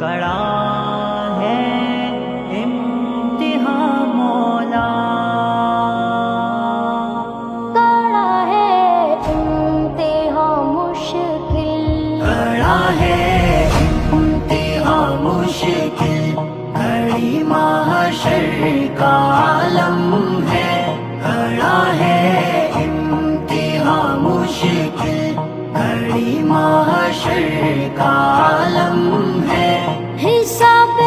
کڑا ہے امتحان مولا، کڑا ہے امتحان مشکل، کڑا ہے امتحان مشکل، گھڑی محشر کا عالم ہے، کڑا ہے امتحان مشکل، گھڑی محشر کا عالم ہے، حساب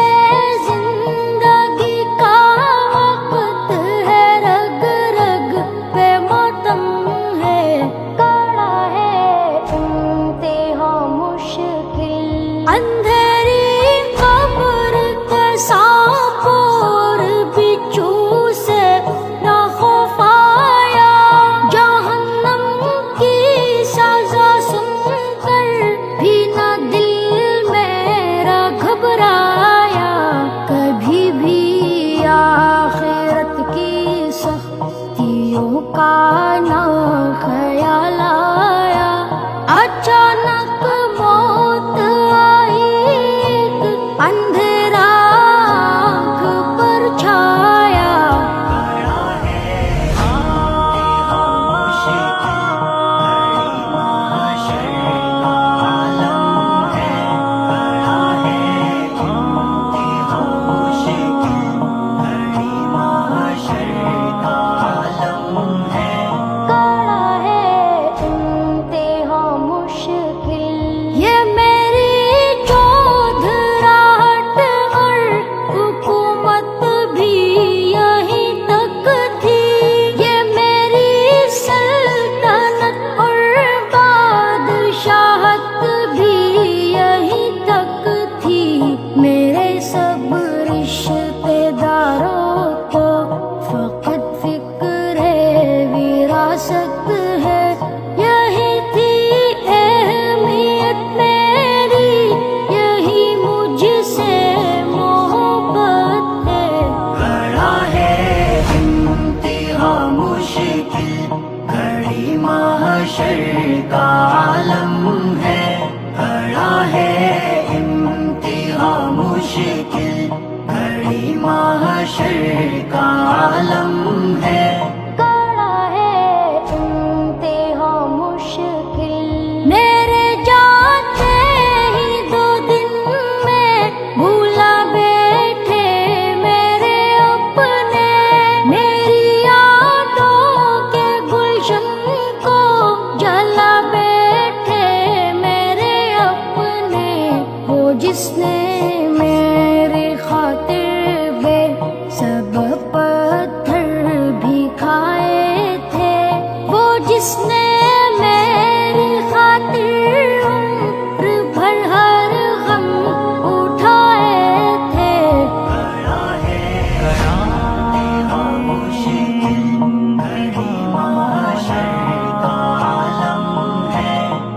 زندگی کا وقت ہے، رگ رگ پہ ماتم ہے، کڑا ہے امتحان مشکل، اندھیری قبر کے سانپ اور بچھو سے نہ خوف آیا، جہنم کی سزا سن کر بھی نہ دل میرا گھبرایا، کبھی بھی آخرت کی سختیوں کا نہ خیال آیا، اچانک موت آئی، ایک اندھیرا آنکھ پر چھایا، کڑا ہے امتحان مشکل، گھڑی محشر کا عالم ہے، کڑا ہے امتحان مشکل، گھڑی محشر کا عالم ہے، کڑا ہے امتحان مشکل، یہ میری چودھراہٹ اور حکومت بھی یہیں تک تھی، یہ میری سلطنت اور بادشاہت بھی یہیں تک تھی، میرے سب رشتے داروں کو فقط فکر وراثت ہے، یہی تھی اہمیت میری، یہی مجھ سے محبت ہے، کڑا ہے امتحان مشکل، گھڑی محشر کا عالم ہے، کڑا ہے امتحان مشکل، گھڑی محشر کا عالم ہے، کڑا ہے امتحان مشکل، میرے جاتے ہی 2 دن میں بھولا بیٹھے میرے اپنے، میری یادوں کے گلشن کو جلا بیٹھے میرے اپنے، وہ جس نے میری خاطر بے سبب پتھر بھی کھائے تھے، وہ جس نے میری خاطر عمر بھر ہر غم اٹھائے تھے، کڑا ہے امتحان مشکل، گھڑی محشر کا عالم ہے،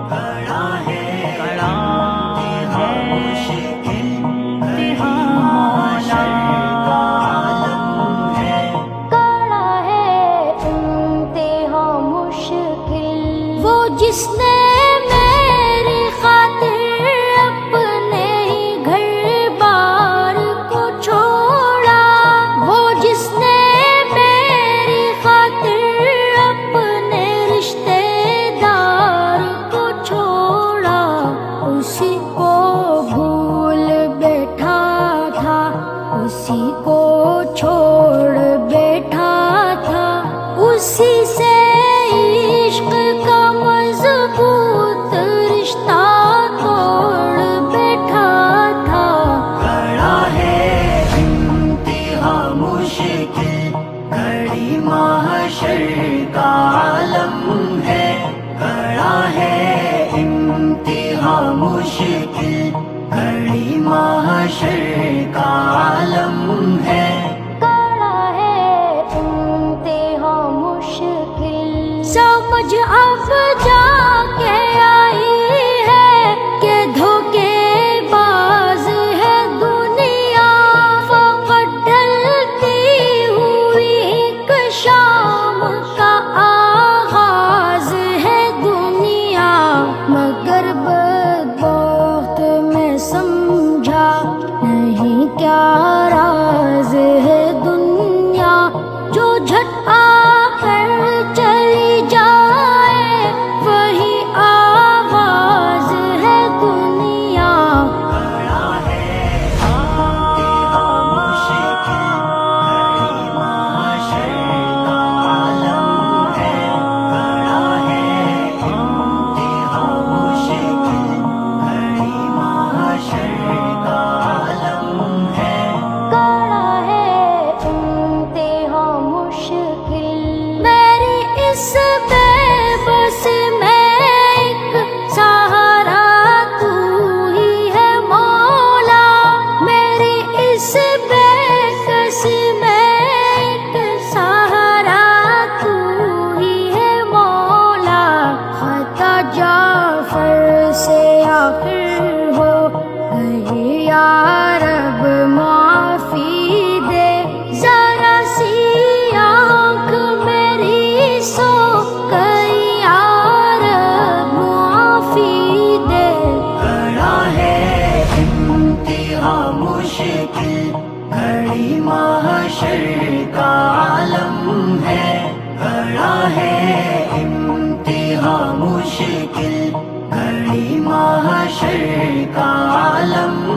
کڑا ہے امتحان مشکل، گھڑی محشر کا عالم ہے، کڑا ہے امتحان مشکل، وہ جس نے میری خاطر اپنے ہی گھر بار کو چھوڑا، وہ جس نے میری خاطر اپنے رشتے دار کو چھوڑا، اسی کو بھول بیٹھا تھا، اسی کو چھوڑ بیٹھا تھا، اسی سے عشق کا مضبوط رشتہ توڑ بیٹھا تھا، کڑا ہے امتحان مشکل، گھڑی محشر کا عالم ہے، کڑا ہے امتحان مشکل، گھڑی محشر کا عالم ہے، کڑا ہے امتحان مشکل، سمجھ اب جا کے آئی ہے کہ دھوکے باز ہے دنیا، فقط ڈھلتی ہوئی ایک شام کا آغاز ہے دنیا، مگر بدبخت میں سمجھا مشکل، گھڑی محشر کا عالم